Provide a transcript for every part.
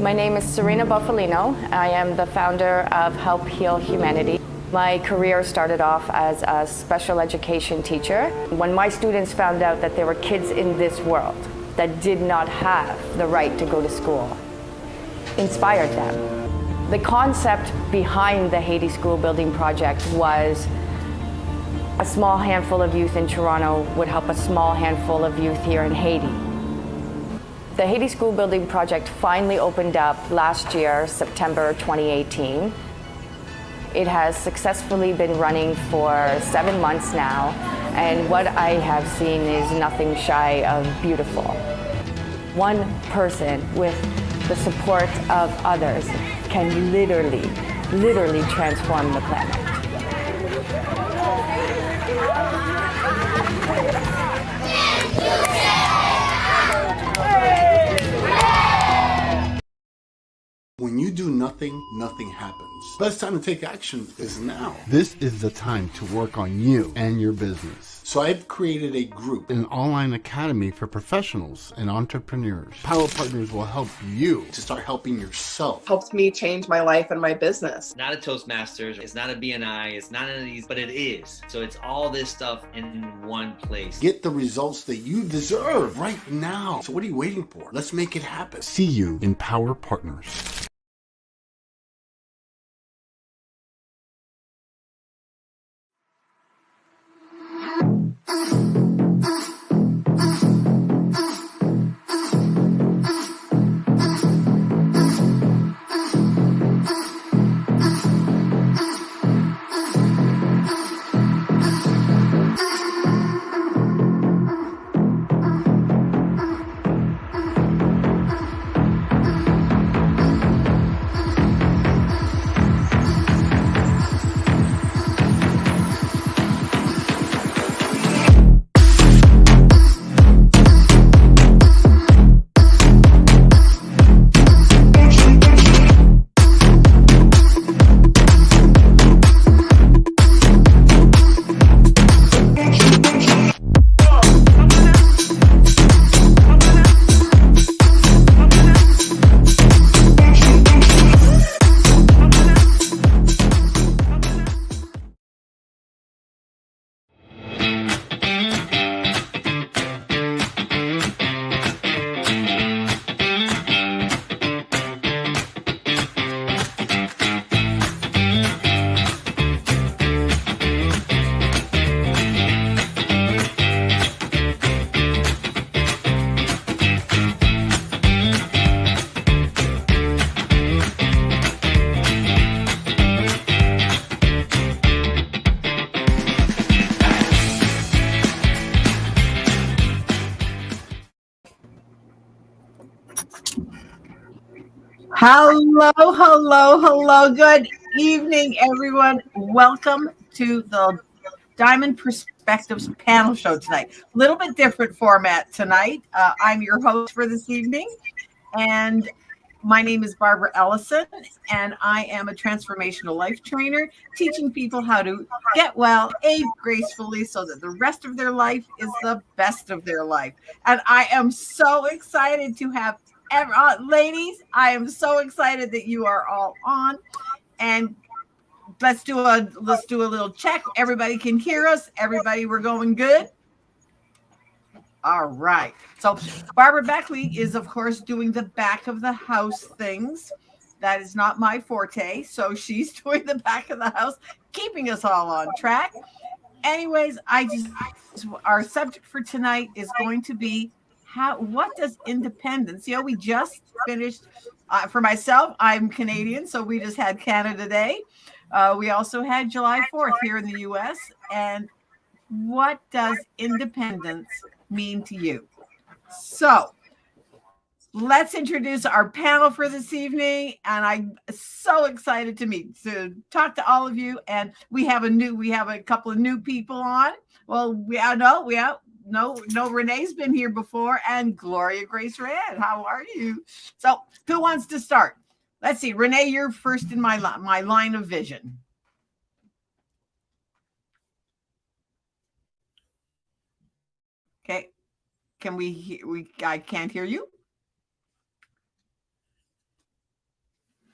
My name is Serena Buffalino. I am the founder of Help Heal Humanity. My career started off as a special education teacher. When my students found out that there were kids in this world that did not have the right to go to school, inspired them. The concept behind the Haiti School Building Project was a small handful of youth in Toronto would help a small handful of youth here in Haiti. The Haiti School Building Project finally opened up last year, September 2018. It has successfully been running for 7 months now, and what I have seen is nothing shy of beautiful. One person with the support of others can literally transform the planet. When you do nothing, nothing happens. Best time to take action is now. This is the time to work on you and your business. So I've created a group, An online academy for professionals and entrepreneurs. Power Partners will help you to start helping yourself. Helped me change my life and my business. Not a Toastmasters, it's not a BNI, it's not any of these, but it is. So it's all this stuff in one place. Get the results that you deserve right now. So what are you waiting for? Let's make it happen. see you in Power Partners. Hello. Good evening, everyone. Welcome to the Diamond Perspectives panel show tonight. A little bit different format tonight. I'm your host for this evening, and my name is Barbara Ellison, and I am a transformational life trainer, teaching people how to get well, age gracefully, so that the rest of their life is the best of their life. And I am so excited to have ladies, I am so excited that you are all on, and let's do a little check. Everybody can hear us. Everybody, we're going good. All right. So Barbara Beckley is, of course, doing the back of the house things. That is not my forte. So she's doing the back of the house, keeping us all on track. Anyways, our subject for tonight is going to be what does independence, we just finished, for myself, I'm Canadian, so we just had Canada Day. We also had July 4th here in the US. And what does independence mean to you? So let's introduce our panel for this evening. And I'm so excited to talk to all of you. And we have a couple of new people on. Well, Renee's been here before, and Gloria Grace Rand. How are you? So who wants to start? Let's see. Renee, you're first in my line of vision. Okay. Can we hear? I can't hear you.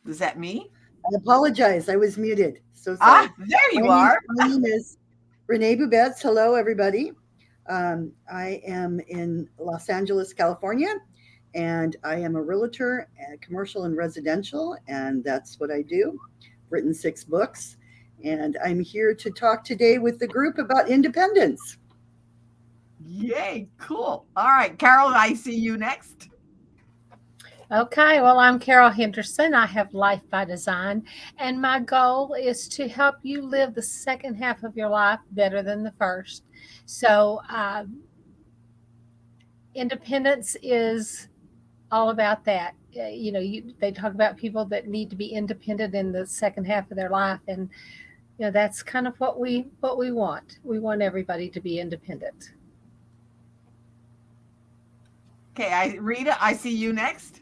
Is that me? I apologize. I was muted. So sorry. There you My are. name is Renee Bubetz. Hello, everybody. I am in Los Angeles, California, and I am a realtor, commercial and residential, and that's what I do. Written 6 books, and I'm here to talk today with the group about independence. Yay, cool. All right, Carol, I see you next. Okay, well, I'm Carol Henderson. I have Life by Design, and my goal is to help you live the second half of your life better than the first. So, independence is all about that. They talk about people that need to be independent in the second half of their life, and that's kind of what we want. We want everybody to be independent. Okay, Rita, I see you next.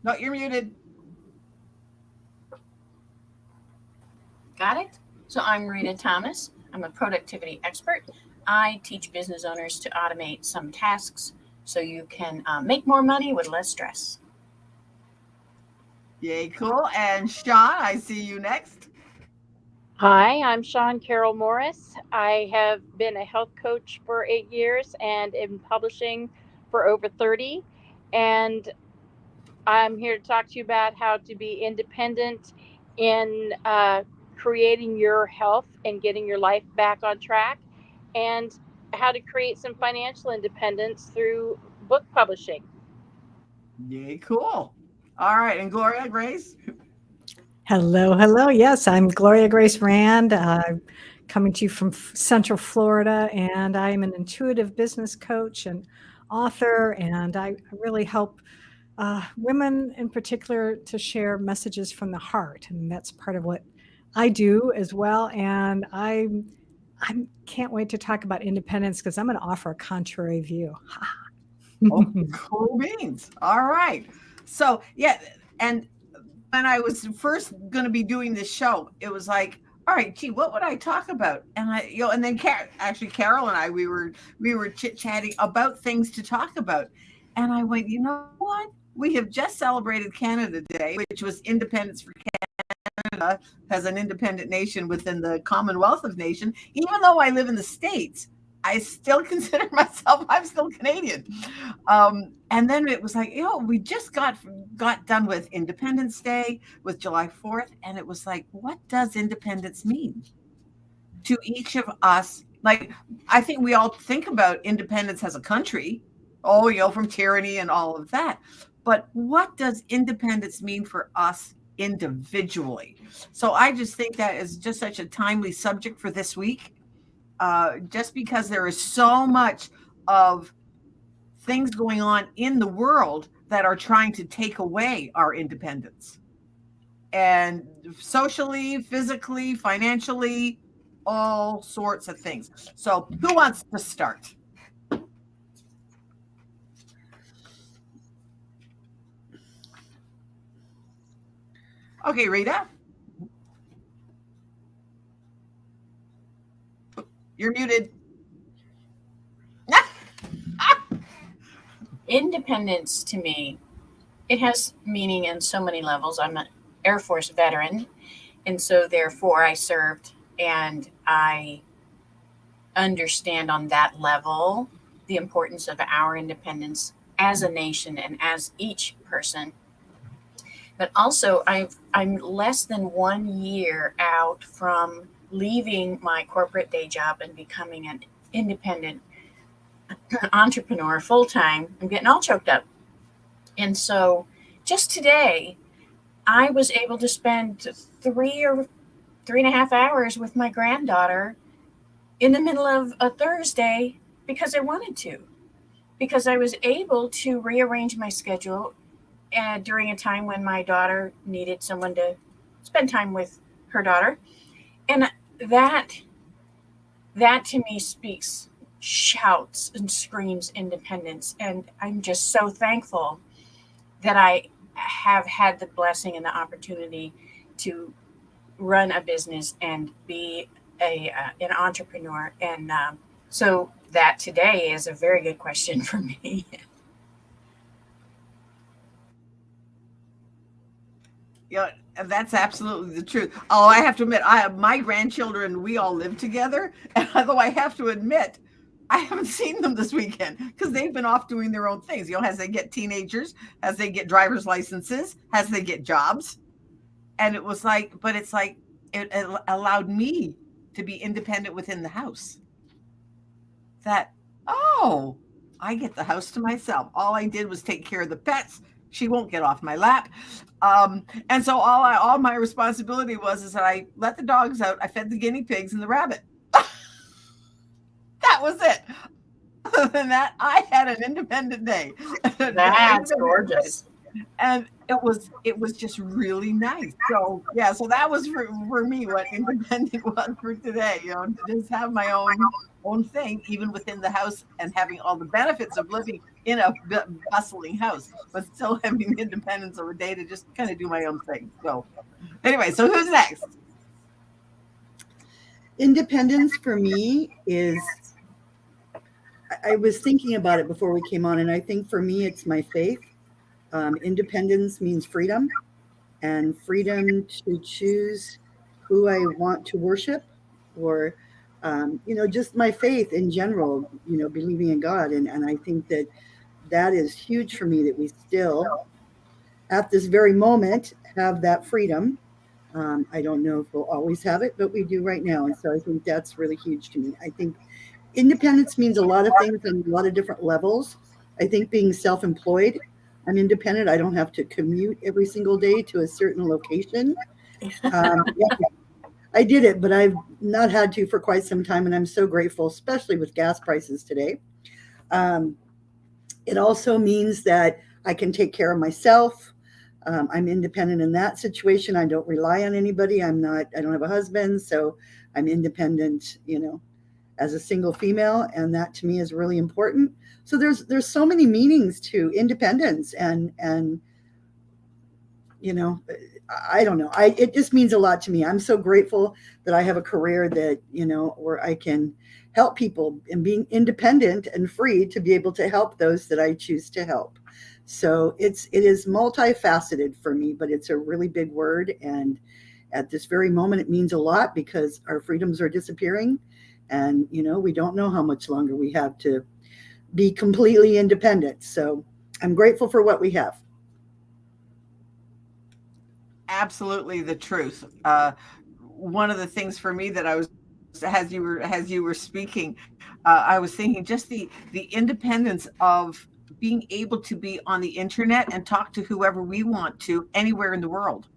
No, you're muted. Got it? So I'm Rita Thomas. I'm a productivity expert. I teach business owners to automate some tasks so you can make more money with less stress. Yay, cool. And Sean, I see you next. Hi, I'm Sean Carroll Morris. I have been a health coach for 8 years and in publishing for over 30. And I'm here to talk to you about how to be independent in creating your health and getting your life back on track, and how to create some financial independence through book publishing. Yay, cool. All right, and Gloria Grace? Hello. Yes, I'm Gloria Grace Rand, coming to you from Central Florida, and I'm an intuitive business coach and author, and I really help women in particular to share messages from the heart, and that's part of what I do as well. And I can't wait to talk about independence because I'm going to offer a contrary view. Oh, cool beans. All right. So yeah, and when I was first going to be doing this show, it was like, all right, gee, what would I talk about? And and then Carol and I, we were chit-chatting about things to talk about. And I went, you know what? We have just celebrated Canada Day, which was independence for Canada as an independent nation within the Commonwealth of Nations. Even though I live in the States, I still consider myself, I'm still Canadian. And then it was like, we just got done with Independence Day, with July 4th. And it was like, what does independence mean to each of us? Like, I think we all think about independence as a country, from tyranny and all of that. But what does independence mean for us individually? So I just think that is just such a timely subject for this week. Just because there is so much of things going on in the world that are trying to take away our independence, and socially, physically, financially, all sorts of things. So who wants to start? Okay, Rita. You're muted. Independence to me, it has meaning in so many levels. I'm an Air Force veteran, and so therefore I served, and I understand on that level the importance of our independence as a nation and as each person. But also I'm less than 1 year out from leaving my corporate day job and becoming an independent entrepreneur full-time. I'm getting all choked up. And so just today, I was able to spend 3 or 3.5 hours with my granddaughter in the middle of a Thursday because I wanted to, because I was able to rearrange my schedule and during a time when my daughter needed someone to spend time with her daughter. And that to me shouts and screams independence. And I'm just so thankful that I have had the blessing and the opportunity to run a business and be an entrepreneur. And so that today is a very good question for me. And that's absolutely the truth. Oh, I have to admit, I have my grandchildren. We all live together, and although I have to admit, I haven't seen them this weekend because they've been off doing their own things. As they get teenagers, as they get driver's licenses, as they get jobs, and it was like, but it's like it allowed me to be independent within the house. That I get the house to myself. All I did was take care of the pets. She won't get off my lap. And so all my responsibility is that I let the dogs out. I fed the guinea pigs and the rabbit. That was it. Other than that, I had an independent day. That's gorgeous. And it was just really nice. So yeah, so that was for me what independent was for today. To just have my own thing, even within the house, and having all the benefits of living in a bustling house, but still having the independence of a day to just kind of do my own thing. So anyway, so who's next? Independence for me is, I was thinking about it before we came on, and I think for me it's my faith. Independence means freedom, and freedom to choose who I want to worship, or just my faith in general, believing in God. And I think that is huge for me, that we still, at this very moment, have that freedom. I don't know if we'll always have it, but we do right now. And so I think that's really huge to me. I think independence means a lot of things on a lot of different levels. I think being self-employed, I'm independent. I don't have to commute every single day to a certain location. I did it, but I've not had to for quite some time, and I'm so grateful, especially with gas prices today. It also means that I can take care of myself. I'm independent in that situation. I don't rely on anybody. I don't have a husband, so I'm independent, as a single female, and that to me is really important. So there's so many meanings to independence, and I don't know. It just means a lot to me. I'm so grateful that I have a career that, where I can help people, and being independent and free to be able to help those that I choose to help. So it is multifaceted for me, but it's a really big word. And at this very moment, it means a lot because our freedoms are disappearing, and, we don't know how much longer we have to be completely independent. So I'm grateful for what we have. Absolutely the truth. One of the things for me that I was, as you were speaking, I was thinking just the independence of being able to be on the internet and talk to whoever we want to anywhere in the world.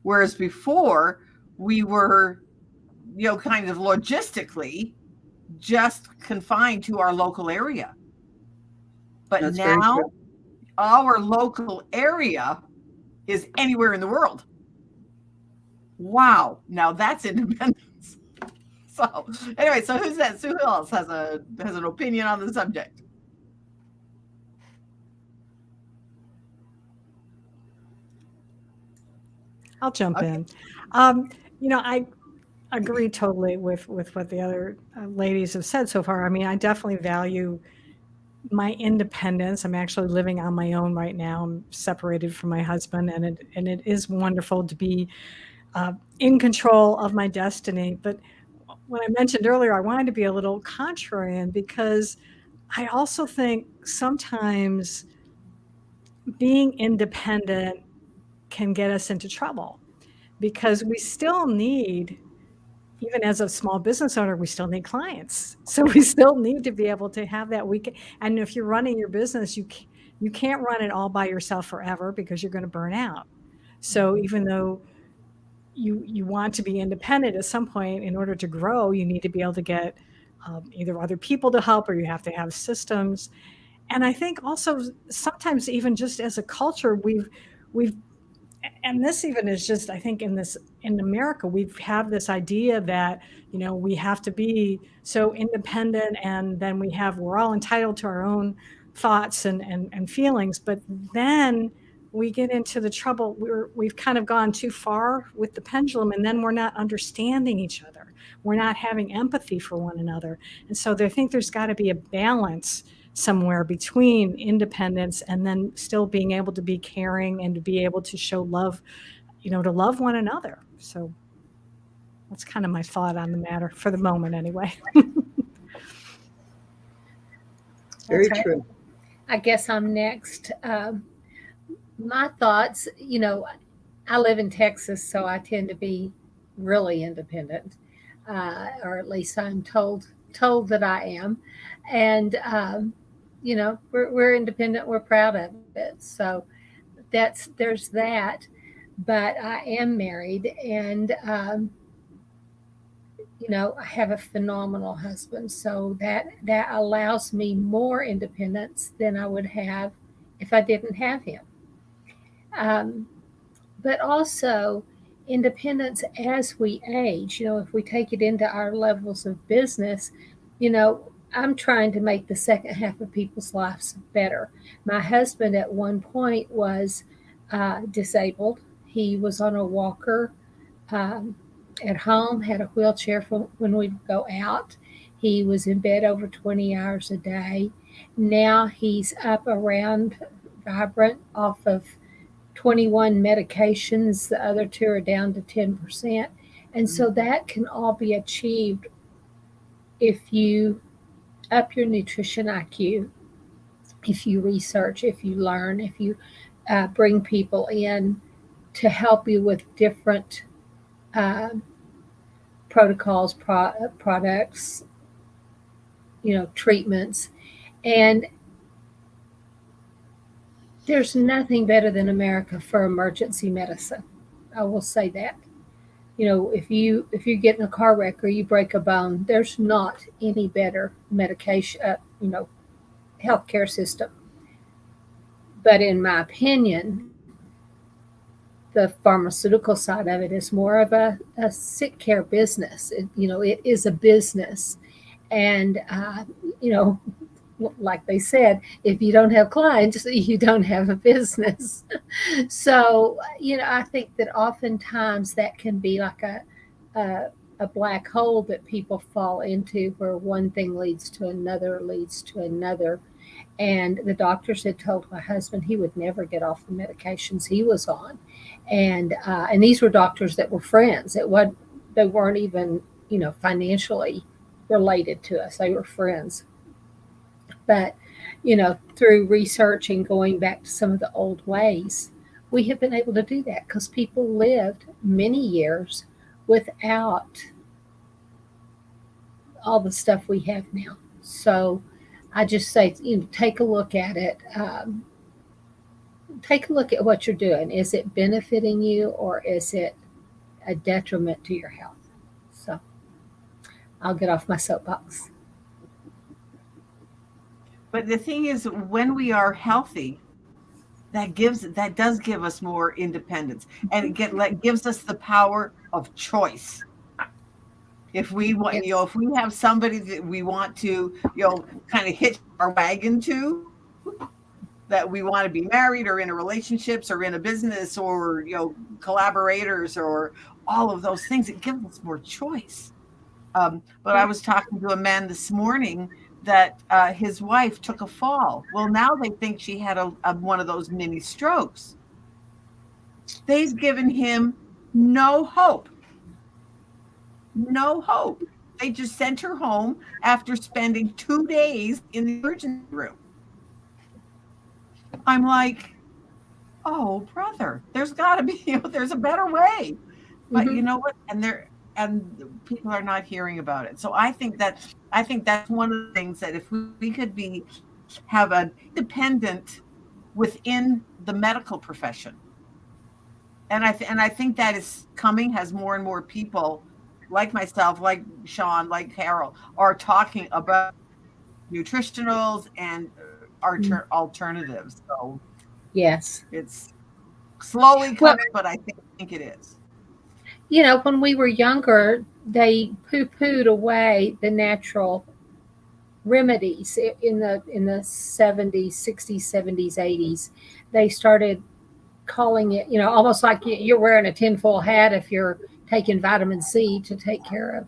Whereas before we were, kind of logistically just confined to our local area. But That's now our local area is anywhere in the world. Wow. Now that's independence. So anyway, so who's that? Who else has an opinion on the subject? I'll jump in. I agree totally with what the other ladies have said so far. I mean, I definitely value my independence. I'm actually living on my own right now. I'm separated from my husband, and it is wonderful to be in control of my destiny. But when I mentioned earlier, I wanted to be a little contrarian, because I also think sometimes being independent can get us into trouble, because we still need, even as a small business owner, we still need clients. So we still need to be able to have that weekend. And if you're running your business, you can't run it all by yourself forever, because you're going to burn out. So even though you want to be independent, at some point, in order to grow, you need to be able to get either other people to help, or you have to have systems. And I think also sometimes, even just as a culture, we've and this even is just, I think in America, we have this idea that, we have to be so independent, and then we're all entitled to our own thoughts and feelings. But then we get into the trouble. We've kind of gone too far with the pendulum, and then we're not understanding each other. We're not having empathy for one another. And so I think there's got to be a balance somewhere between independence and then still being able to be caring and to be able to show love, to love one another. So that's kind of my thought on the matter for the moment anyway. Very Okay. true. I guess I'm next. My thoughts, I live in Texas, so I tend to be really independent, or at least I'm told that I am. And we're independent. We're proud of it. So there's that. But I am married, and I have a phenomenal husband, so that allows me more independence than I would have if I didn't have him. But also independence as we age. If we take it into our levels of business, I'm trying to make the second half of people's lives better. My husband at one point was disabled. He was on a walker at home, had a wheelchair for when we'd go out. He was in bed over 20 hours a day. Now he's up around vibrant off of 21 medications. The other two are down to 10%. And so that can all be achieved if you up your nutrition IQ, if you research, if you learn, if you bring people in to help you with different protocols, products, treatments. And there's nothing better than America for emergency medicine. I will say that. If you get in a car wreck or you break a bone, there's not any better medication, healthcare system. But in my opinion, the pharmaceutical side of it is more of a sick care business. It is a business. And, like they said, if you don't have clients, you don't have a business. So, I think that oftentimes that can be like a black hole that people fall into, where one thing leads to another. And the doctors had told my husband he would never get off the medications he was on. And these were doctors that were friends. They weren't even, financially related to us. They were friends. But, through research and going back to some of the old ways, we have been able to do that because people lived many years without all the stuff we have now. So I just say, take a look at it. Take a look at what you're doing. Is it benefiting you, or is it a detriment to your health? So I'll get off my soapbox. But the thing is, when we are healthy, that does give us more independence, and it gives us the power of choice. If we want, if we have somebody that we want to, kind of hitch our wagon to, that we want to be married or in a relationships or in a business or collaborators or all of those things, it gives us more choice. But I was talking to a man this morning that his wife took a fall. Well, now they think she had one of those mini strokes. They've given him no hope. No hope. They just sent her home after spending 2 days in the emergency room. I'm like, oh, brother, there's got to be, there's a better way. But you know what? And people are not hearing about it. So I think that's one of the things that if we could have an independent within the medical profession, and I think that is coming, has more and more people like myself, like Sean, like Carol, are talking about nutritionals and alternatives. So yes, it's slowly coming, but I think it is. When we were younger, they poo-pooed away the natural remedies in the 70s, 60s, 70s, 80s. They started calling it, almost like you're wearing a tinfoil hat if you're taking vitamin C to take care of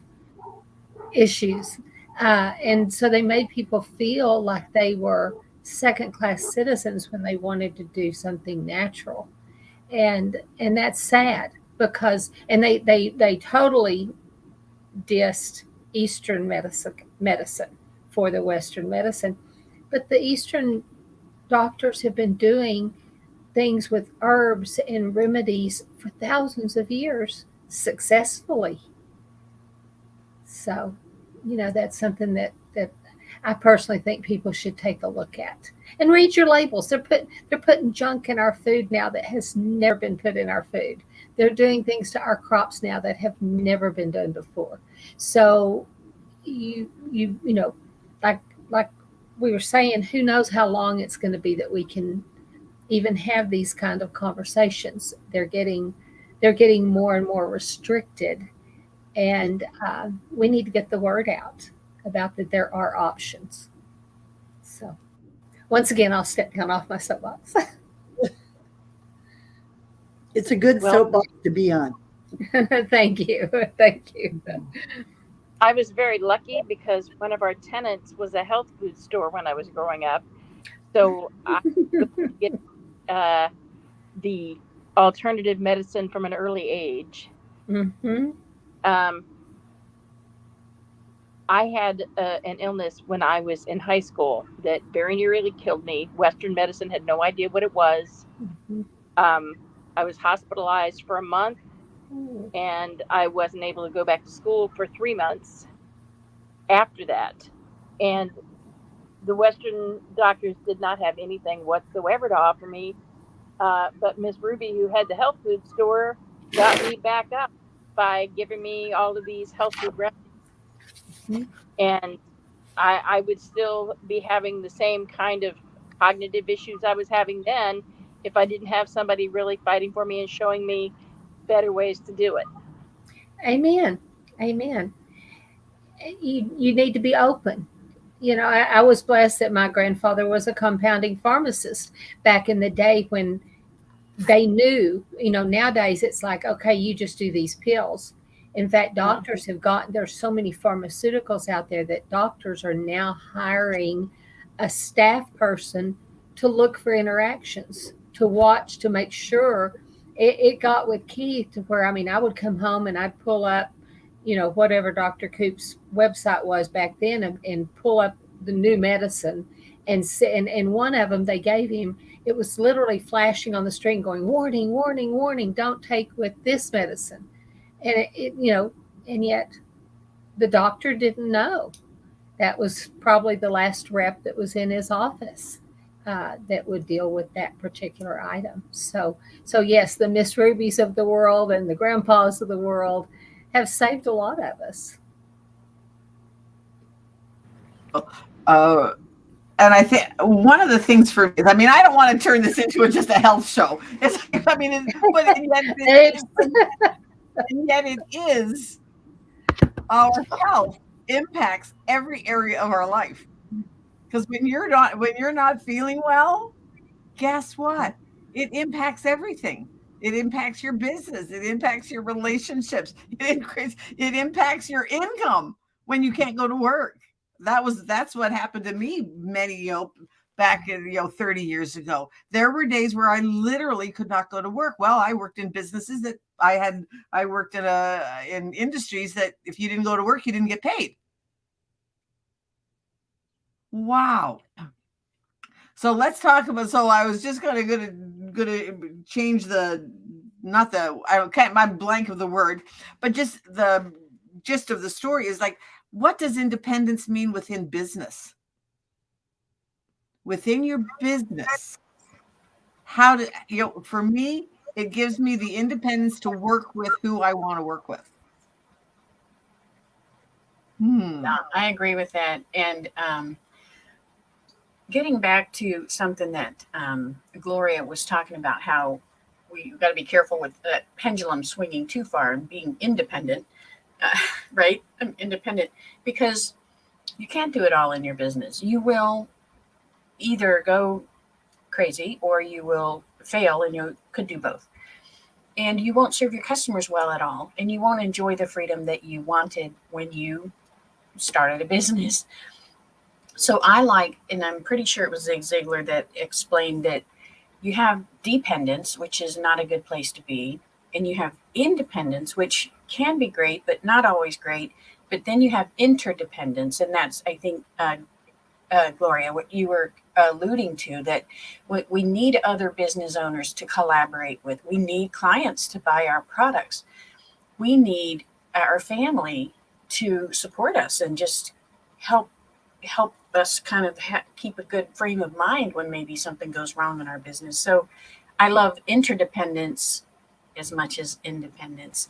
issues. And so they made people feel like they were second class citizens when they wanted to do something natural. And that's sad because they totally dissed Eastern medicine for the Western medicine. But the Eastern doctors have been doing things with herbs and remedies for thousands of years successfully. So, that's something that I personally think people should take a look at and read your labels. They're putting junk in our food now that has never been put in our food. They're doing things to our crops now that have never been done before. So you like we were saying, who knows how long it's going to be that we can even have these kind of conversations. They're getting more and more restricted, and we need to get the word out about that there are options. So once again, I'll step down off my soapbox. It's a good soapbox to be on. Thank you. I was very lucky because one of our tenants was a health food store when I was growing up. So I could get the alternative medicine from an early age. Mm-hmm. I had an illness when I was in high school that very nearly killed me. Western medicine had no idea what it was. Mm-hmm. I was hospitalized for a month, and I wasn't able to go back to school for 3 months after that. And the Western doctors did not have anything whatsoever to offer me. But Miss Ruby, who had the health food store, got me back up by giving me all of these health food remedies. Mm-hmm. And I would still be having the same kind of cognitive issues I was having then if I didn't have somebody really fighting for me and showing me better ways to do it. Amen. You need to be open. I was blessed that my grandfather was a compounding pharmacist back in the day when they knew, nowadays it's like, okay, you just do these pills. In fact, doctors there's so many pharmaceuticals out there that doctors are now hiring a staff person to look for interactions, to watch, to make sure. It got with Keith to where, I would come home and I'd pull up, whatever Dr. Coop's website was back then and pull up the new medicine and one of them they gave him, it was literally flashing on the screen going, warning, warning, warning, don't take with this medicine. And and yet the doctor didn't know. That was probably the last rep that was in his office that would deal with that particular item. So yes, the Miss Rubies of the world and the grandpas of the world have saved a lot of us. And I think one of the things for me, I don't want to turn this into just a health show. And yet it is. Our health impacts every area of our life. Because when you're not feeling well, guess what? It impacts everything. It impacts your business. It impacts your relationships. It impacts your income when you can't go to work. That's what happened to me back in 30 years ago. There were days where I literally could not go to work. Well, I worked in businesses that I worked in industries that if you didn't go to work, you didn't get paid. Wow. So let's talk about. So I was just gonna change my blank of the word, but just the gist of the story is like, what does independence mean within business? Within your business, for me, it gives me the independence to work with who I want to work with. I agree with that. And getting back to something that Gloria was talking about, how we've got to be careful with that pendulum swinging too far and being independent, right? I'm independent because you can't do it all in your business. You will either go crazy or you will fail, and you could do both. And you won't serve your customers well at all, and you won't enjoy the freedom that you wanted when you started a business. So I like, and I'm pretty sure it was Zig Ziglar that explained that you have dependence, which is not a good place to be, and you have independence, which can be great, but not always great. But then you have interdependence, and that's, I think, Gloria, what you were alluding to, that we need other business owners to collaborate with. We need clients to buy our products. We need our family to support us and just help us kind of keep a good frame of mind when maybe something goes wrong in our business. So I love interdependence as much as independence.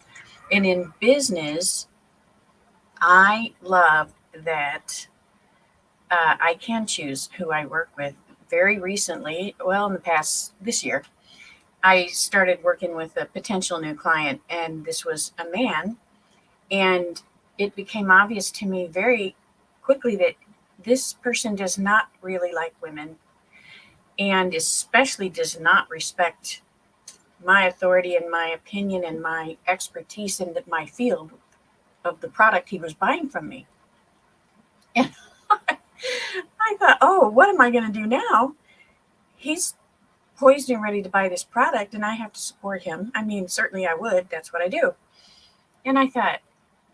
And in business, I love that I can choose who I work with. Very recently, well, in the past, this year, I started working with a potential new client, and this was a man. And it became obvious to me very quickly that this person does not really like women, and especially does not respect my authority and my opinion and my expertise in my field of the product he was buying from me. And I thought, oh, what am I going to do now? He's poised and ready to buy this product, and I have to support him. I mean, certainly I would. That's what I do. And I thought,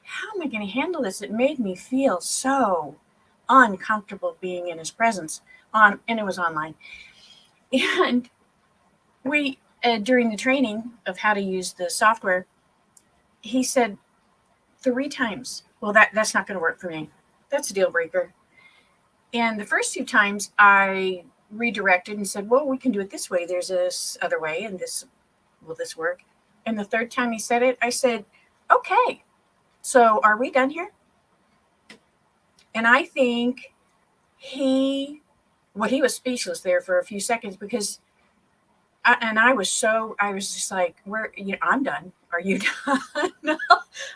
how am I going to handle this? It made me feel so uncomfortable being in his presence, and it was online. And we, during the training of how to use the software, he said 3 times, well, that's not going to work for me. That's a deal breaker. And the first 2 times I redirected and said, well, we can do it this way. There's this other way, and will this work? And the 3rd time he said it, I said, okay, so are we done here? And I think he was speechless there for a few seconds, because I was just like, I'm done. Are you done? No,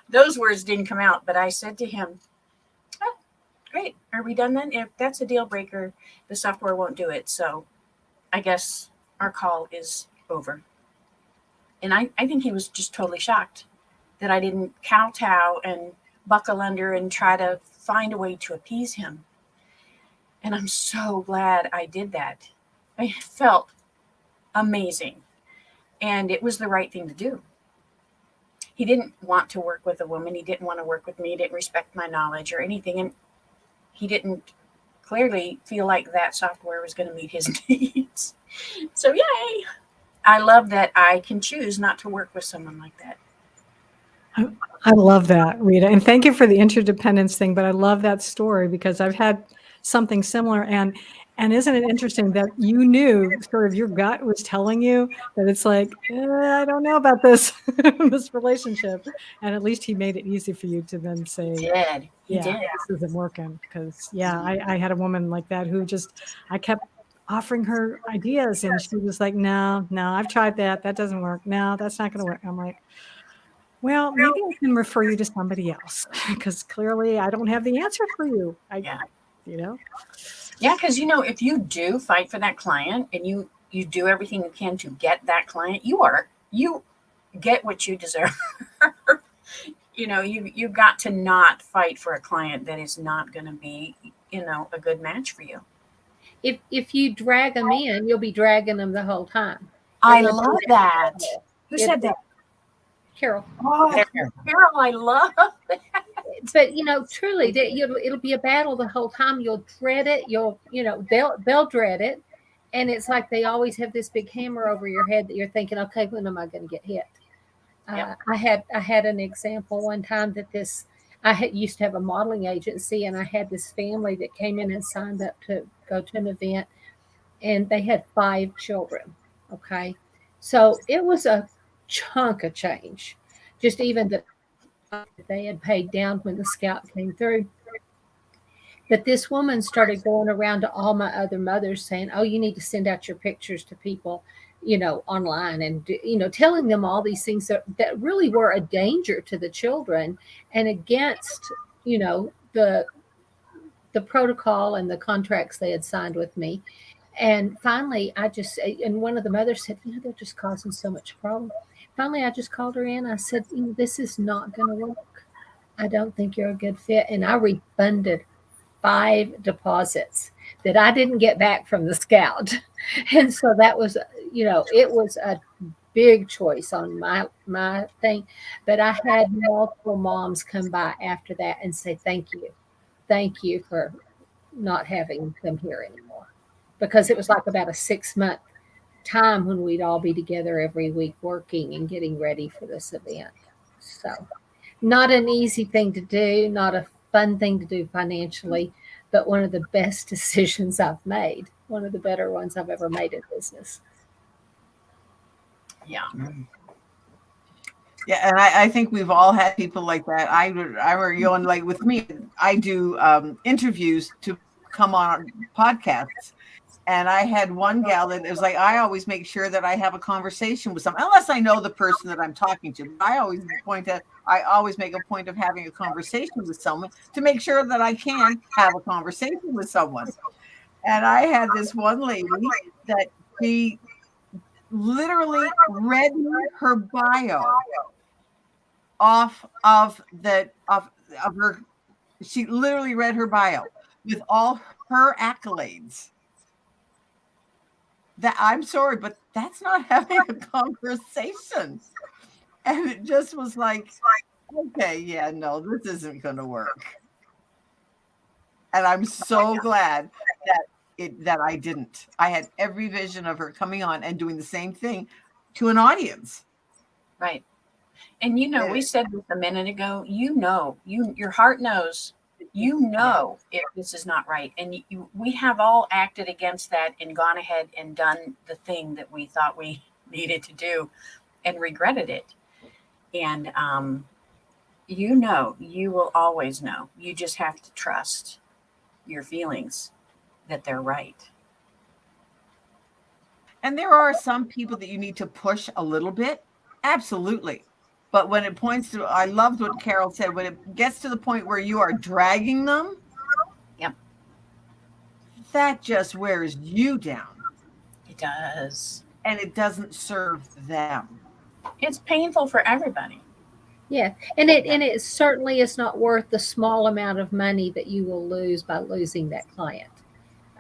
those words didn't come out, but I said to him, oh, great. Are we done then? If that's a deal breaker, the software won't do it. So I guess our call is over. And I think he was just totally shocked that I didn't kowtow and buckle under and try to find a way to appease him. And I'm so glad I did that. I felt amazing. And it was the right thing to do. He didn't want to work with a woman. He didn't want to work with me. He didn't respect my knowledge or anything. And he didn't clearly feel like that software was going to meet his needs. So yay. I love that I can choose not to work with someone like that. I love that, Rita. And thank you for the interdependence thing. But I love that story because I've had something similar. And isn't it interesting that you knew, sort of your gut was telling you that it's like, I don't know about this, this relationship. And at least he made it easy for you to then say, He did. this isn't working. Because, I had a woman like that who I kept offering her ideas. And she was like, no, I've tried that. That doesn't work. No, that's not going to work. I'm like, well, maybe I can refer you to somebody else because clearly I don't have the answer for you. Yeah, because, if you do fight for that client and you do everything you can to get that client, you get what you deserve. You've got to not fight for a client that is not going to be, a good match for you. If you drag them in, you'll be dragging them the whole time. I love that. Who said that? Carol. Oh, Carol, I love that. But truly, it'll be a battle the whole time. You'll dread it. They'll dread it, and it's like they always have this big hammer over your head that you're thinking, okay, when am I going to get hit? Yep. I had an example one time that used to have a modeling agency, and I had this family that came in and signed up to go to an event, and they had 5 children. Okay, so it was a chunk of change, just even that they had paid down when the scout came through. But this woman started going around to all my other mothers saying, oh, you need to send out your pictures to people, online, and, telling them all these things that really were a danger to the children and against, the protocol and the contracts they had signed with me. And finally, and one of the mothers said, they're just causing so much problem. Finally, I just called her in. I said, this is not going to work. I don't think you're a good fit. And I refunded 5 deposits that I didn't get back from the scout. And so that was, it was a big choice on my thing. But I had multiple moms come by after that and say, thank you for not having them here anymore. Because it was like about a 6-month time when we'd all be together every week working and getting ready for this event. So not an easy thing to do, not a fun thing to do financially, but one of the best decisions I've made, one of the better ones I've ever made in business. Yeah. Yeah, and I think we've all had people like that. I remember, like with me, I do interviews to come on podcasts. And I had one gal that was like, I always make sure that I have a conversation with someone, unless I know the person that I'm talking to. I always make a point of having a conversation with someone to make sure that I can have a conversation with someone. And I had this one lady that she literally read her bio off of her. She literally read her bio with all her accolades. That I'm sorry, but that's not having a conversation. And it just was like, okay, yeah, no, this isn't going to work. And I'm so glad that I didn't. I had every vision of her coming on and doing the same thing to an audience. Right. And we said this a minute ago, your heart knows. If this is not right. And we have all acted against that and gone ahead and done the thing that we thought we needed to do and regretted it. And, you will always know. You just have to trust your feelings that they're right. And there are some people that you need to push a little bit. Absolutely. But when it points to, I loved what Carol said, when it gets to the point where you are dragging them, yep, that just wears you down. It does. And it doesn't serve them. It's painful for everybody. Yeah. And it certainly is not worth the small amount of money that you will lose by losing that client.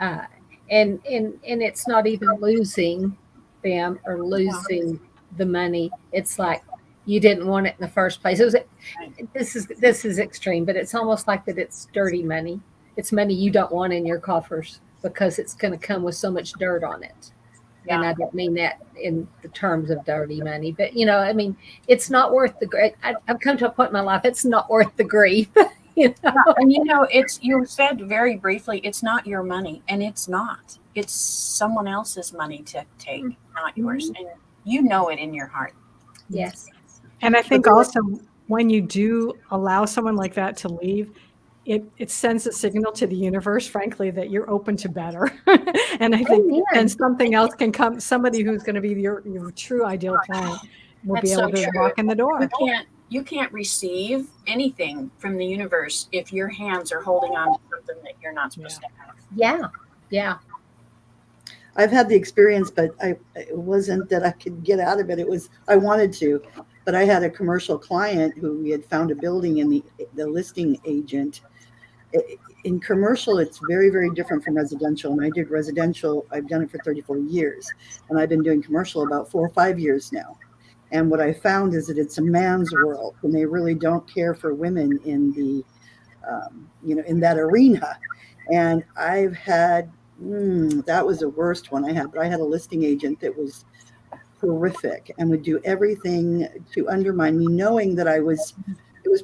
And it's not even losing them or losing the money. It's like, you didn't want it in the first place. This is extreme, but it's almost like that it's dirty money. It's money you don't want in your coffers because it's going to come with so much dirt on it. Yeah. And I don't mean that in the terms of dirty money, but it's not worth the grief. I've come to a point in my life, it's not worth the grief. And you said very briefly, it's not your money, and it's not. It's someone else's money to take, not yours. And you know it in your heart. Yes. And I think also when you do allow someone like that to leave, it sends a signal to the universe, frankly, that you're open to better. And I think and something else can come, somebody who's going to be your true ideal client will be able to walk in the door. You can't receive anything from the universe if your hands are holding on to something that you're not supposed to have. Yeah. Yeah. I've had the experience, but it wasn't that I could get out of it. I wanted to, but I had a commercial client who we had found a building, and the listing agent. In commercial, it's very, very different from residential. And I did residential. I've done it for 34 years, and I've been doing commercial about 4 or 5 years now. And what I found is that it's a man's world, and they really don't care for women in the, in that arena. And I've had. That was the worst one I had, but I had a listing agent that was horrific and would do everything to undermine me, knowing that it was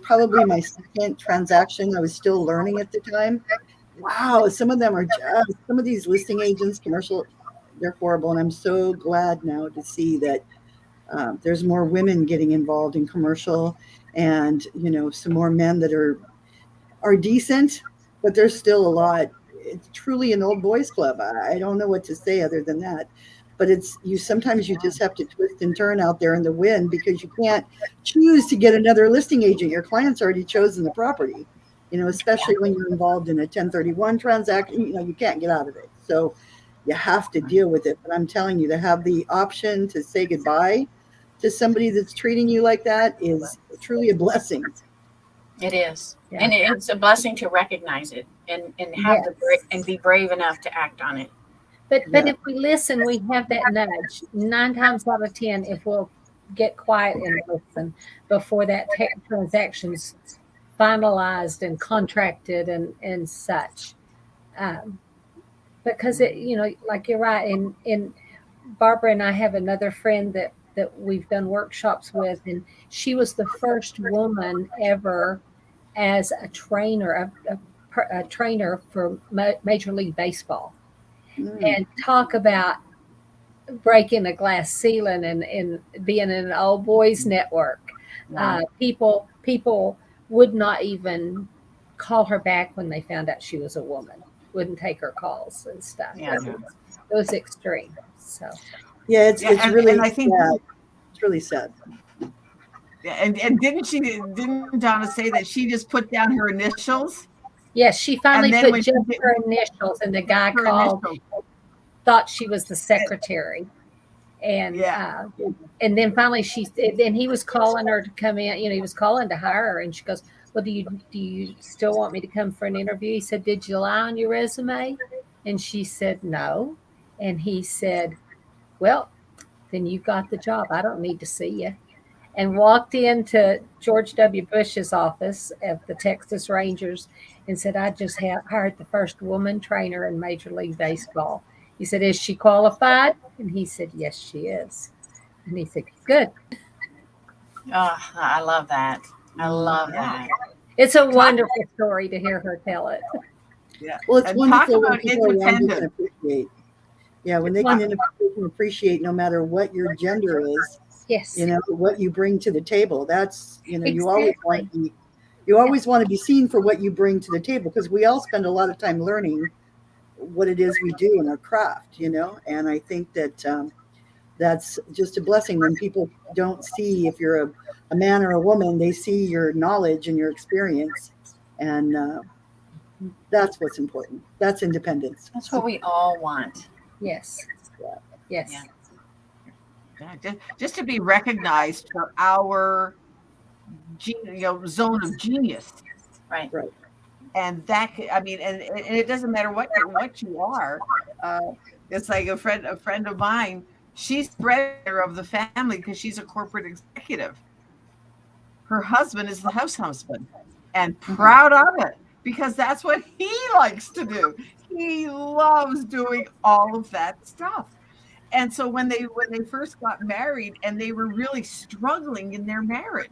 probably my second transaction. I was still learning at the time. Wow, some of them are just, some of these listing agents, commercial, they're horrible. And I'm so glad now to see that there's more women getting involved in commercial, and some more men that are decent, but there's still a lot. It's truly an old boys club. I don't know what to say other than that, but sometimes you just have to twist and turn out there in the wind, because you can't choose to get another listing agent. Your client's already chosen the property, especially when you're involved in a 1031 transaction, you can't get out of it. So you have to deal with it. But I'm telling you, to have the option to say goodbye to somebody that's treating you like that is truly a blessing. It is. Yeah. And it's a blessing to recognize it and have and be brave enough to act on it. But if we listen, we have that nudge. 9 times out of 10, if we'll get quiet and listen before that transaction's finalized and contracted and such. Because it, like you're right. And Barbara and I have another friend that we've done workshops with, and she was the first woman ever as a trainer, a trainer for Major League Baseball. And talk about breaking a glass ceiling and being in an all boys network. Wow. People would not even call her back when they found out she was a woman. Wouldn't take her calls and stuff. Yeah. It was extreme. So Yeah, it's really and I think sad. It's really sad. and didn't Donna say that she just put down her initials? yes, she finally And then put when she just did- her initials, and the guy Her called, initials. thought she was the secretary. And Yeah. and then finally then he was calling her to come in, he was calling to hire her, and she goes, well, do you still want me to come for an interview? He said, did you lie on your resume? And she said, no. And he said, well, then you got the job. I don't need to see you. And walked into George W. Bush's office at the Texas Rangers and said, I just hired the first woman trainer in Major League Baseball. He said, is she qualified? And he said, yes, she is. And he said, good. Oh, I love that. I love that. It's a wonderful story to hear her tell it. Yeah. Well, it's And talk wonderful when about people around you can independent. appreciate. Yeah, when they can appreciate no matter what your gender is, Yes. what you bring to the table. That's, you always want Exactly. to be, you always want to be seen for what you bring to the table, because we all spend a lot of time learning what it is we do in our craft, and I think that that's just a blessing when people don't see if you're a man or a woman, they see your knowledge and your experience, and that's what's important. That's independence. That's what we all want. Yes. Yes. Yeah. Yeah, just to be recognized for our zone of genius. Right. And that, and it doesn't matter what you are. It's like a friend of mine. She's the breadwinner of the family because she's a corporate executive. Her husband is the house husband, and proud of it because that's what he likes to do. He loves doing all of that stuff. And so when they first got married, and they were really struggling in their marriage,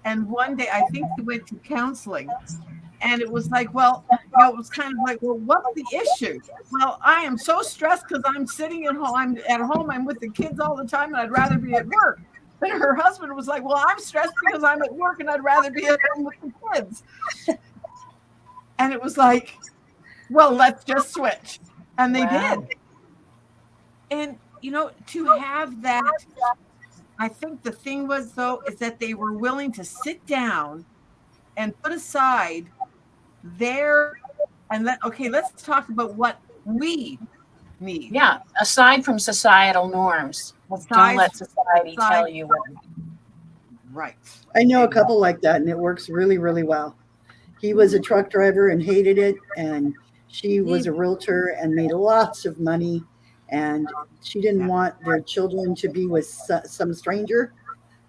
and one day I think they went to counseling. And it was like, well, it was kind of like, well, what's the issue? Well, I am so stressed because I'm sitting at home. I'm with the kids all the time, and I'd rather be at work. And her husband was like, well, I'm stressed because I'm at work, and I'd rather be at home with the kids. And it was like, well, let's just switch. And they did. And, to have that, I think the thing was, though, is that they were willing to sit down and put aside let's talk about what we need. Yeah. Aside from societal norms, don't let society tell you what. Right. I know a couple like that, and it works really, really well. He was a truck driver and hated it, and she was a realtor and made lots of money, and she didn't want their children to be with some stranger.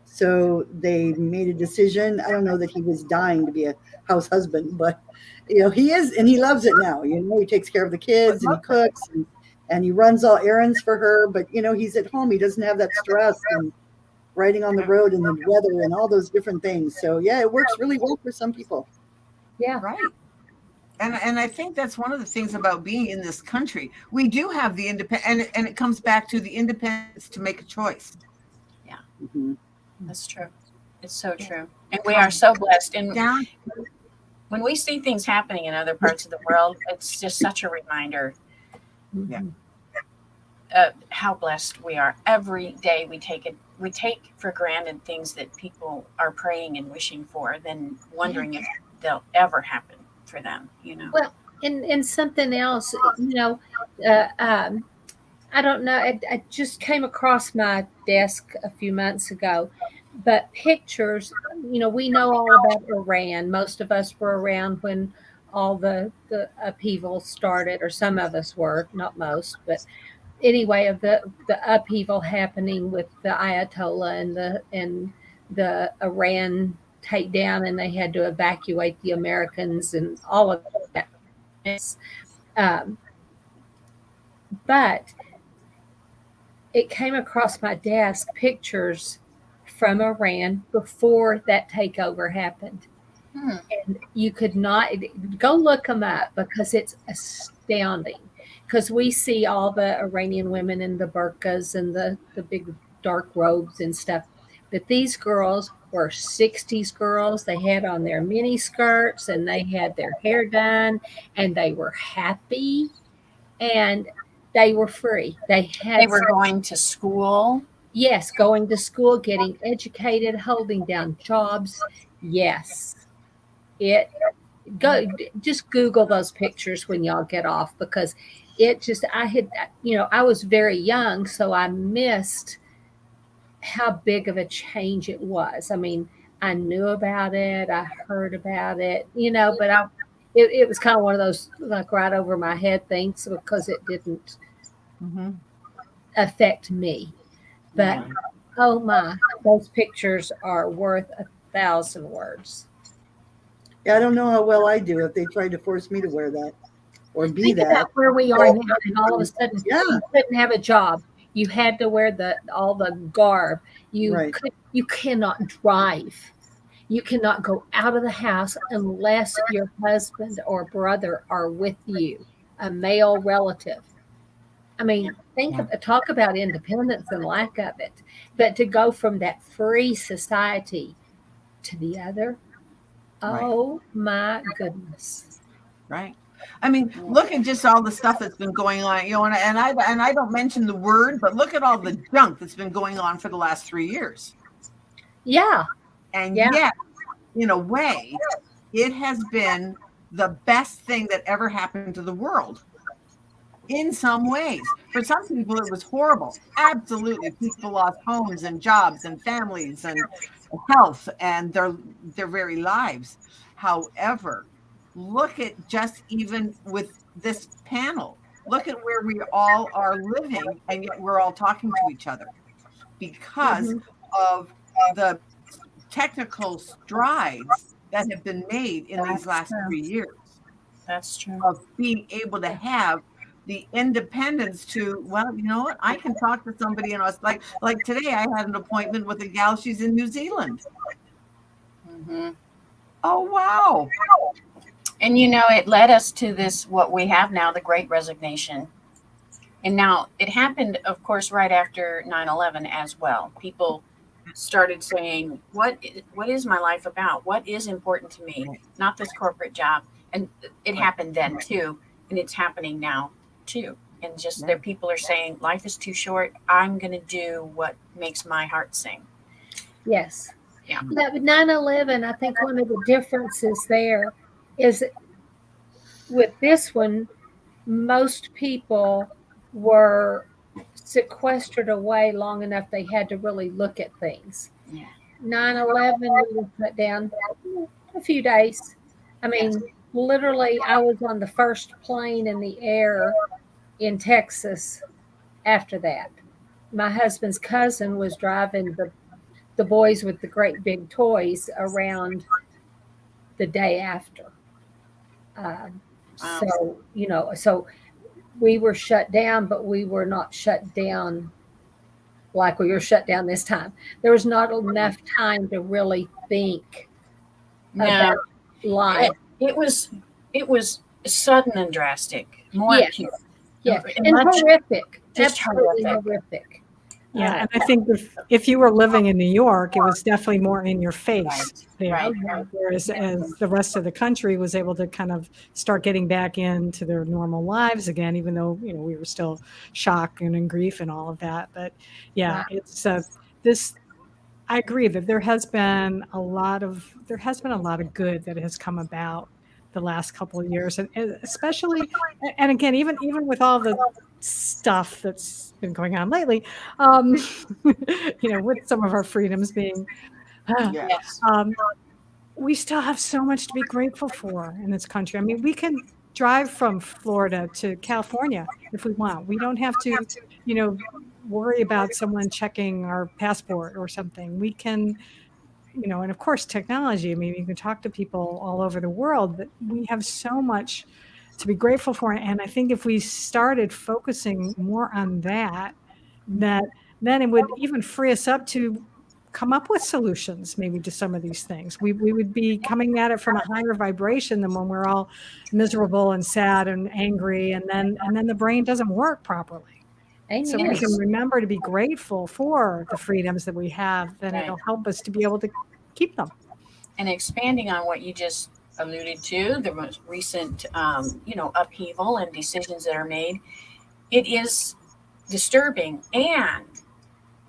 So they made a decision. I don't know that he was dying to be a house husband, but he is, and he loves it now. He takes care of the kids and he cooks and he runs all errands for her. But he's at home. He doesn't have that stress and riding on the road and the weather and all those different things. So yeah, it works really well for some people. Yeah. Right. And I think that's one of the things about being in this country. We do have the independent, and it comes back to the independence to make a choice. Yeah. Mm-hmm. That's true. It's so true. And we are so blessed. And when we see things happening in other parts of the world, it's just such a reminder how blessed we are. Every day we take for granted things that people are praying and wishing for, then wondering if they'll ever happen for them, Well, and something else, I don't know. I just came across my desk a few months ago, but pictures we know all about Iran. Most of us were around when all the upheaval started, or some of us were, not most, but anyway, of the upheaval happening with the Ayatollah and the Iran takedown, and they had to evacuate the Americans and all of that. But it came across my desk pictures from Iran before that takeover happened. And you could not go look them up, because it's astounding. Because we see all the Iranian women in the burqas and the big dark robes and stuff. But these girls were 60s girls. They had on their mini skirts and they had their hair done and they were happy and they were free. They were going to school. Yes, going to school, getting educated, holding down jobs. Yes. Just Google those pictures when y'all get off, because I was very young, so I missed how big of a change it was. I mean, I knew about it, I heard about it, but it was kind of one of those like right over my head things, because it didn't affect me. But oh my, those pictures are worth 1,000 words. Yeah, I don't know how well I do if they tried to force me to wear that or be Think that. about where we are now, and all of a sudden you couldn't have a job. You had to wear all the garb. You cannot drive. You cannot go out of the house unless your husband or brother are with you, a male relative. I mean, talk about independence and lack of it. But to go from that free society to the other, oh my goodness. Right. I mean, look at just all the stuff that's been going on, and I don't mention the word, but look at all the junk that's been going on for the last 3 years. Yeah. And yet, in a way, it has been the best thing that ever happened to the world. In some ways. For some people, it was horrible. Absolutely. People lost homes and jobs and families and health and their very lives. However, look at just even with this panel, look at where we all are living, and yet we're all talking to each other because of the technical strides that have been made in these last 3 years. That's true. Of being able to have the independence to, well, you know what, I can talk to somebody in us. Like today I had an appointment with a gal, she's in New Zealand. Oh, wow. And it led us to this, what we have now, the Great Resignation. And now it happened, of course, right after 9/11 as well. People started saying, what is my life about? What is important to me? Not this corporate job. And it happened then too. And it's happening now too. And just there, people are saying, life is too short. I'm going to do what makes my heart sing. Yes. Yeah. But 9/11, I think one of the differences there is with this one, most people were sequestered away long enough they had to really look at things. 9/11 was put down a few days. I mean, literally, I was on the first plane in the air in Texas after that. My husband's cousin was driving the boys with the great big toys around the day after. So we were shut down, but we were not shut down like we were shut down this time. There was not enough time to really think about life. It was sudden and drastic. More acute. Yes, and horrific. Absolutely horrific. Yeah, and I think if you were living in New York, it was definitely more in your face. Right. Whereas as the rest of the country was able to kind of start getting back into their normal lives again, even though we were still shocked and in grief and all of that. But it's this. I agree that there has been a lot of good that has come about the last couple of years, and especially, and again, even with all the stuff that's been going on lately, with some of our freedoms being Yes. We still have so much to be grateful for in this country. I mean, we can drive from Florida to California if we want. We don't have to, worry about someone checking our passport or something. We can, and of course, technology. I mean, you can talk to people all over the world, but we have so much to be grateful for. And I think if we started focusing more on that then it would even free us up to come up with solutions maybe to some of these things. We would be coming at it from a higher vibration than when we're all miserable and sad and angry, and then the brain doesn't work properly. So we can remember to be grateful for the freedoms that we have, then it'll help us to be able to keep them. And expanding on what you just alluded to, the most recent upheaval and decisions that are made, it is disturbing, and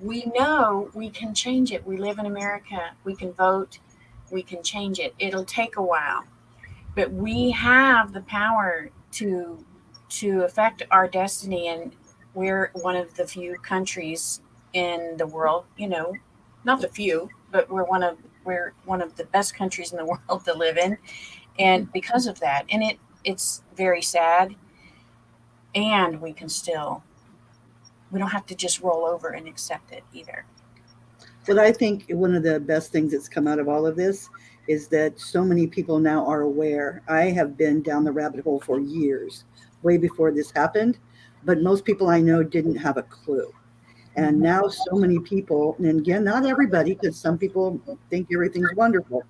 we know we can change it. We live in America. We can vote. We can change it. It'll take a while, but we have the power to affect our destiny. And we're one of the few countries in the world, not the few, but we're one of the best countries in the world to live in. And because of that, and it's very sad, and we don't have to just roll over and accept it either. But I think one of the best things that's come out of all of this is that so many people now are aware. I have been down the rabbit hole for years, way before this happened, but most people I know didn't have a clue. And now so many people, and again, not everybody, because some people think everything's wonderful,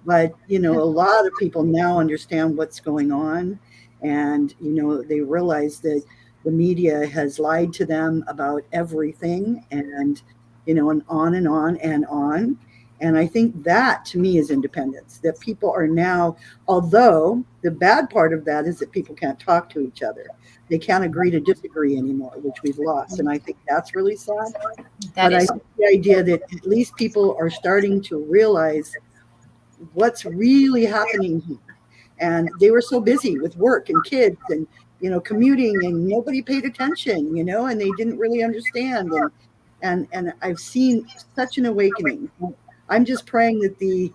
but a lot of people now understand what's going on, and they realize that the media has lied to them about everything, and and on and on and on. And I think that to me is independence, that people are now, although the bad part of that is that people can't talk to each other. They can't agree to disagree anymore, which we've lost. And I think that's really sad. But I think the idea that at least people are starting to realize what's really happening here. And they were so busy with work and kids and commuting, and nobody paid attention, and they didn't really understand. And I've seen such an awakening. I'm just praying that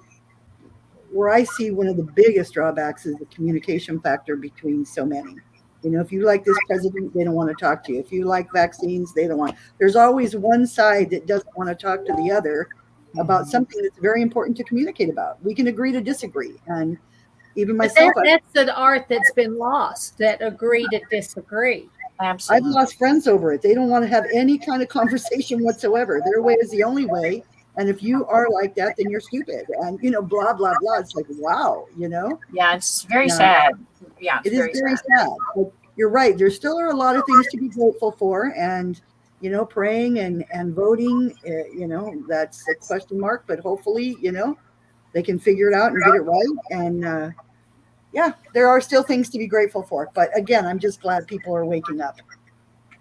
where I see one of the biggest drawbacks is the communication factor between so many. If you like this president, they don't want to talk to you. If you like vaccines, they don't want. There's always one side that doesn't want to talk to the other about something that's very important to communicate about. We can agree to disagree. And even myself, that's an art that's been lost, that agree to disagree. Absolutely. I've lost friends over it. They don't want to have any kind of conversation whatsoever. Their way is the only way. And if you are like that, then you're stupid. And, blah, blah, blah. It's like, wow, Yeah, it's very sad. Yeah, it is very sad. But you're right. There still are a lot of things to be grateful for. And, praying and voting, that's a question mark. But hopefully, they can figure it out and get it right. And, there are still things to be grateful for. But again, I'm just glad people are waking up.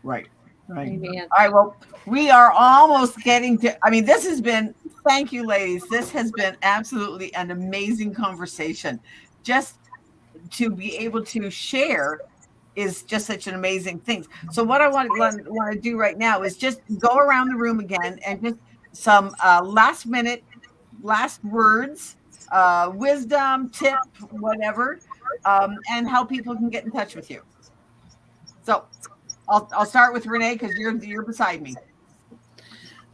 Right. Amen. All right. Well, we are almost getting to, this has been, thank you, ladies. This has been absolutely an amazing conversation. Just to be able to share is just such an amazing thing. So what I want to do right now is just go around the room again and just some last words, wisdom, tip, whatever, and how people can get in touch with you. So I'll start with Renee, because you're beside me.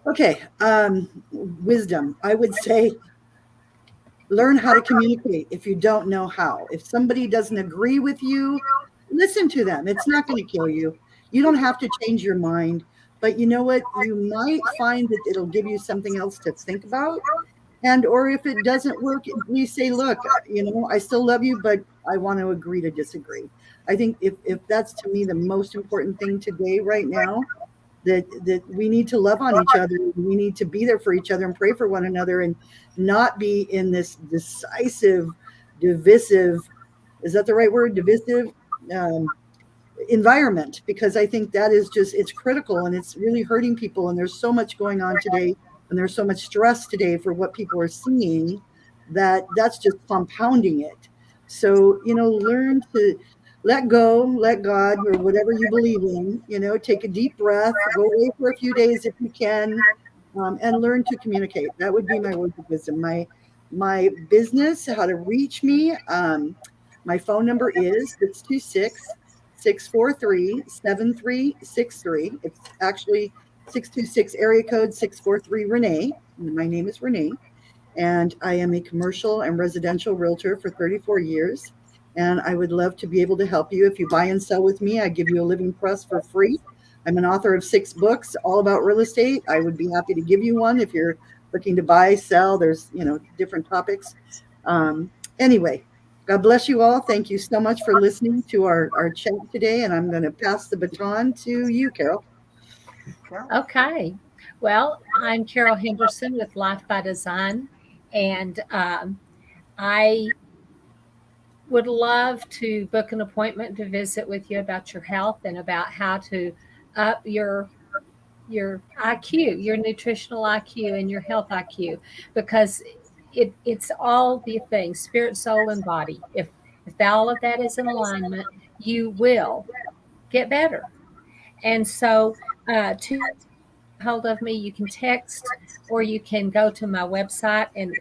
Okay. Wisdom. I would say learn how to communicate if you don't know how. If somebody doesn't agree with you, listen to them. It's not going to kill you. You don't have to change your mind. But you know what? You might find that it'll give you something else to think about. And or if it doesn't work, we say, look, I still love you, but I want to agree to disagree. I think if that's, to me, the most important thing today, right now, that we need to love on each other. We need to be there for each other and pray for one another, and not be in this divisive, is that the right word? Divisive environment, because I think that is it's critical, and it's really hurting people. And there's so much going on today, and there's so much stress today for what people are seeing, that's just compounding it. So, learn to let go, let God, or whatever you believe in, take a deep breath, go away for a few days if you can, and learn to communicate. That would be my words of wisdom. My business, how to reach me. My phone number is 626-643-7363. It's actually 626 area code 643 Renee. My name is Renee, and I am a commercial and residential realtor for 34 years. And I would love to be able to help you. If you buy and sell with me, I give you a living trust for free. I'm an author of 6 books all about real estate. I would be happy to give you one if you're looking to buy, sell. There's, different topics. Anyway, God bless you all. Thank you so much for listening to our chat today. And I'm going to pass the baton to you, Carol. Okay. Well, I'm Carol Henderson with Life by Design, and I would love to book an appointment to visit with you about your health and about how to up your IQ, your nutritional IQ and your health IQ, because it's all the things, spirit, soul, and body. If all of that is in alignment, you will get better. And so to hold of me, you can text or you can go to my website and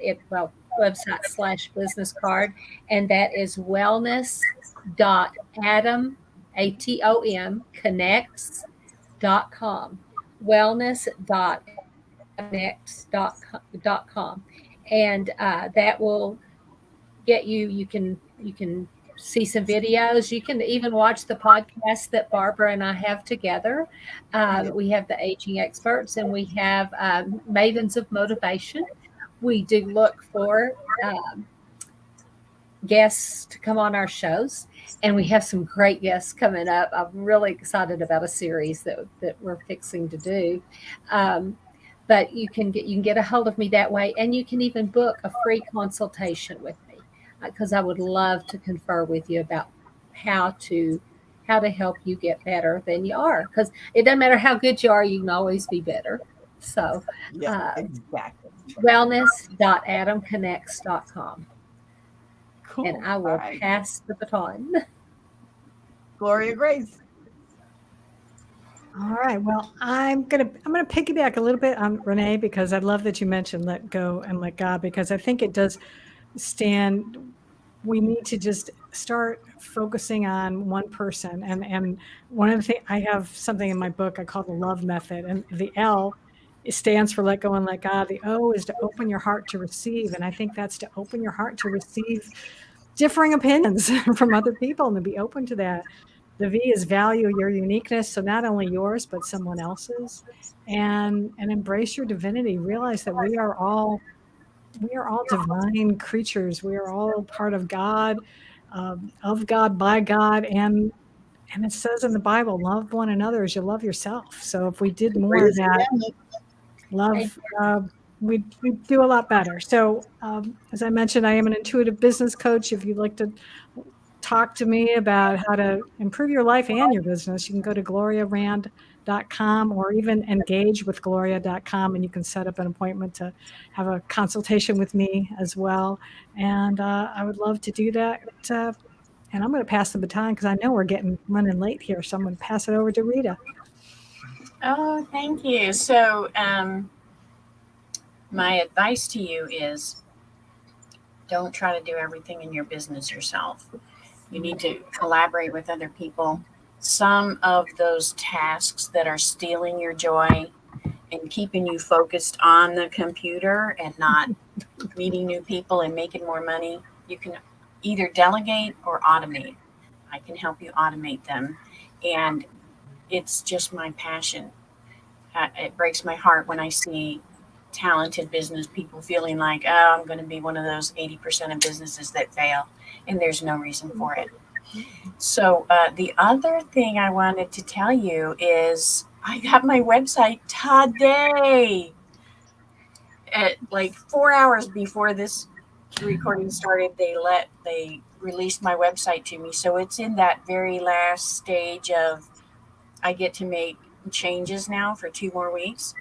website/business card, and that is wellness.atom, ATOM, connects.com, wellness.connects.com. And that will get you can see some videos. You can even watch the podcast that Barbara and I have together. We have the Aging Experts, and we have Mavens of Motivation. We do look for guests to come on our shows, and we have some great guests coming up. I'm really excited about a series that we're fixing to do. But you can get a hold of me that way, and you can even book a free consultation with me, because I would love to confer with you about how to help you get better than you are. Because it doesn't matter how good you are, you can always be better. So exactly. Wellness.atomconnects.com. Cool. And I will pass the baton. Gloria Grace. All right. Well, I'm gonna piggyback a little bit on Renee, because I love that you mentioned let go and let God, because I think it does stand. We need to just start focusing on one person. And one of the things, I have something in my book I call the love method, and the L stands for let go and let God. The O is to open your heart to receive. And I think that's to open your heart to receive differing opinions from other people and to be open to that. The V is value your uniqueness, so not only yours, but someone else's, and embrace your divinity. Realize that we are all divine creatures. We are all part of God, of God, by God, and it says in the Bible, love one another as you love yourself. So if we did more of that, love, we'd do a lot better. So as I mentioned, I am an intuitive business coach. If you'd like to talk to me about how to improve your life and your business, you can go to gloriarand.com or even engagewithgloria.com, and you can set up an appointment to have a consultation with me as well. And I would love to do that. And I'm going to pass the baton because I know we're running late here. So I'm going to pass it over to Rita. Oh, thank you. So my advice to you is don't try to do everything in your business yourself. You need to collaborate with other people. Some of those tasks that are stealing your joy and keeping you focused on the computer and not meeting new people and making more money, you can either delegate or automate. I can help you automate them. And it's just my passion. It breaks my heart when I see talented business people feeling like, oh, I'm going to be one of those 80% of businesses that fail, and there's no reason for it. So the other thing I wanted to tell you is I got my website today. At like 4 hours before this recording started, they released my website to me. So it's in that very last stage of I get to make changes now for 2 more weeks.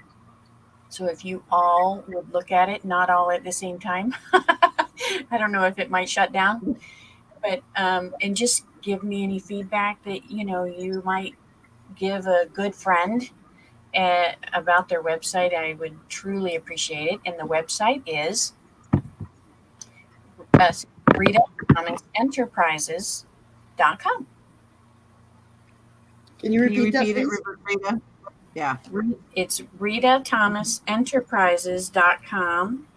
So if you all would look at it, not all at the same time, I don't know if it might shut down, but and just give me any feedback that you might give a good friend about their website, I would truly appreciate it. And the website is RitaThomasEnterprises.com. Can you repeat that, it, please? Rita? Yeah. It's RitaThomasEnterprises.com.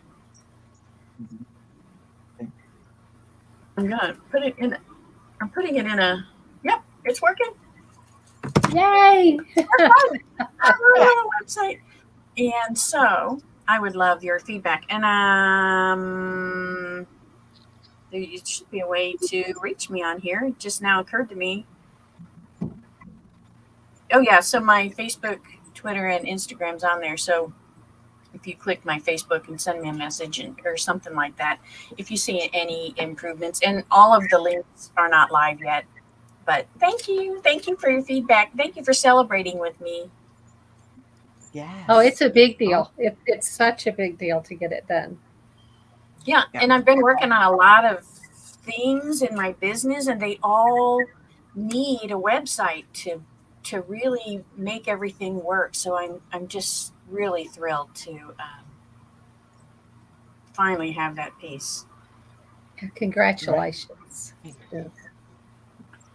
I'm gonna put it in. I'm putting it in a. Yep, it's working. Yay! Website. And so I would love your feedback. And there should be a way to reach me on here. It just now occurred to me. Oh yeah, so my Facebook, Twitter, and Instagram's on there. So if you click my Facebook and send me a message or something like that, if you see any improvements, and all of the links are not live yet, but thank you for your feedback. Thank you for celebrating with me. Yeah. Oh, it's a big deal. It's such a big deal to get it done. Yeah, and I've been working on a lot of things in my business, and they all need a website to really make everything work. So I'm just really thrilled to finally have that piece. Congratulations.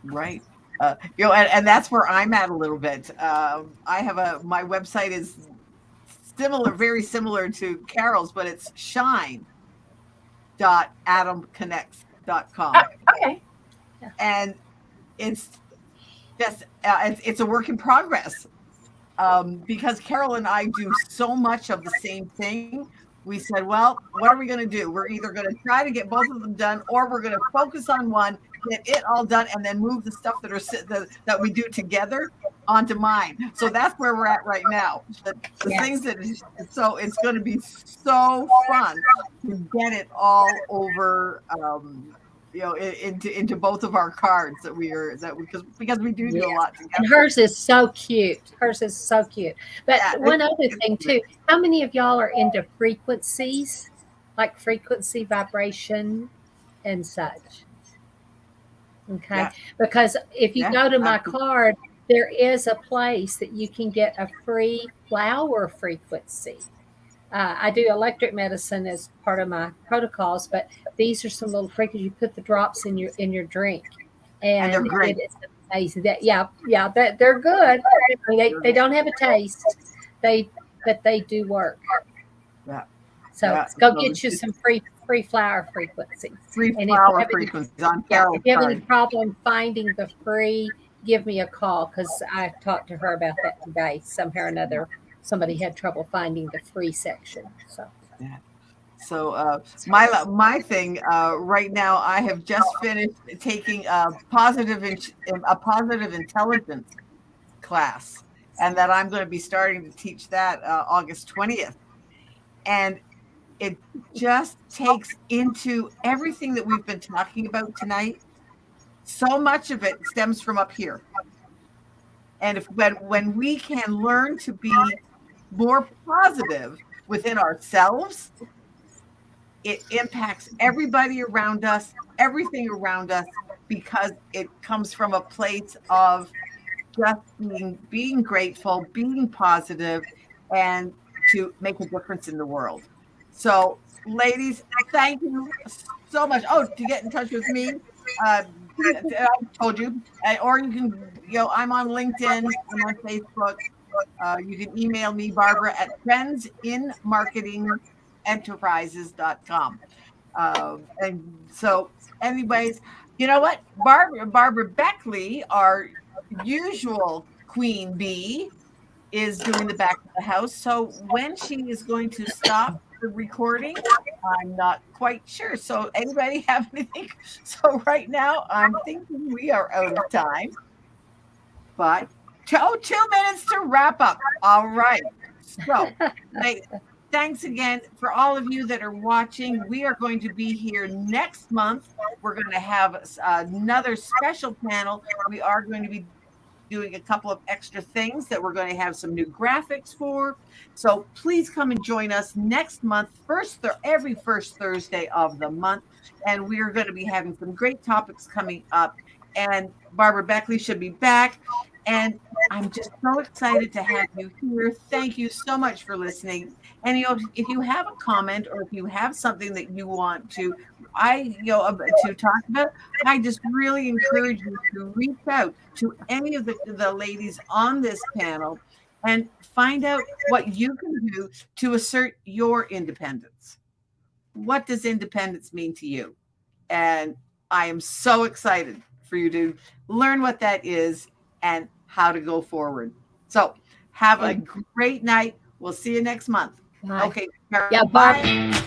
Right. And that's where I'm at a little bit. I have my website is very similar to Carol's, but it's shine.adamconnects.com. Okay. And it's just, it's a work in progress. Because Carol and I do so much of the same thing. We said, well, what are we going to do? We're either going to try to get both of them done, or we're going to focus on one, get it all done, and then move the stuff that we do together onto mine. So that's where we're at right now. The things that so it's going to be so fun to get it all over. Into both of our cards because we do a lot together. And hers is so cute. But one other thing too, how many of y'all are into frequencies, like frequency, vibration, and such? Okay. Yeah. Because if you go to my card, there is a place that you can get a free flower frequency. I do electric medicine as part of my protocols, but these are some little frequencies. You put the drops in your drink, and they're great. It's amazing. They're good. I mean, they don't have a taste, but they do work. Yeah. So go get you some free flower frequencies. Frequencies on Carol's if you have any problem finding the free, give me a call, because I talked to her about that today. Somehow or another, somebody had trouble finding the free section. So my thing right now, I have just finished taking a positive intelligence class, and that I'm going to be starting to teach that August 20th. And it just takes into everything that we've been talking about tonight. So much of it stems from up here. And when we can learn to be more positive within ourselves, it impacts everybody around us, everything around us, because it comes from a place of just being grateful, being positive, and to make a difference in the world. So, ladies, thank you so much. Oh, to get in touch with me, I told you, or you can, I'm on LinkedIn, I'm on Facebook. You can email me, Barbara, at trendsinmarketingenterprises.com. And so, anyways, you know what? Barbara Beckley, our usual queen bee, is doing the back of the house. So when she is going to stop the recording, I'm not quite sure. So anybody have anything? So right now, I'm thinking we are out of time. But 2 minutes to wrap up. All right. So thanks again for all of you that are watching. We are going to be here next month. We're going to have another special panel. We are going to be doing a couple of extra things that we're going to have some new graphics for. So please come and join us next month, every first Thursday of the month. And we are going to be having some great topics coming up. And Barbara Beckley should be back. And I'm just so excited to have you here. Thank you so much for listening. And if you have a comment or if you have something that you want to talk about, I just really encourage you to reach out to any of the ladies on this panel and find out what you can do to assert your independence. What does independence mean to you? And I am so excited for you to learn what that is and how to go forward. So have a great night. We'll see you next month. Bye. Okay. Yeah, bye.